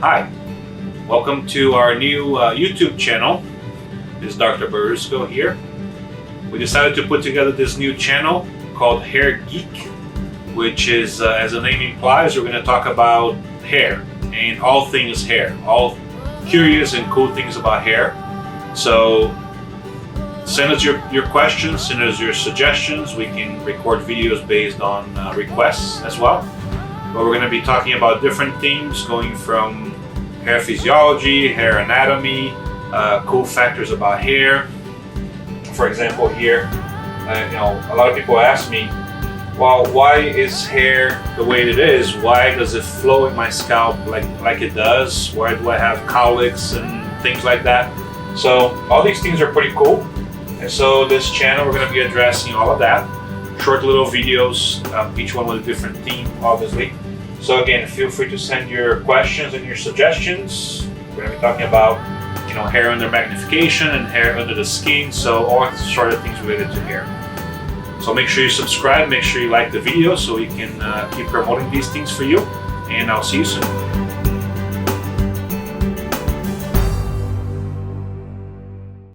Hi, welcome to our new YouTube channel. This is Dr. Barusco here. We decided to put together this new channel called Hair Geek, which is, as the name implies, we're going to talk about hair and all things hair, all curious and cool things about hair. So send us your questions, send us your suggestions. We can record videos based on requests as well. But we're going to be talking about different themes, going from hair physiology, hair anatomy, cool factors about hair. For example, here, a lot of people ask me, well, why is hair the way it is? Why does it flow in my scalp like it does? Why do I have cowlicks and things like that? So all these things are pretty cool. And so this channel, we're going to be addressing all of that. Short little videos, each one with a different theme, obviously. So again, feel free to send your questions and your suggestions. We're going to be talking about, hair under magnification and hair under the skin. So all sort of things related to hair. So make sure you subscribe, make sure you like the video so we can keep promoting these things for you. And I'll see you soon.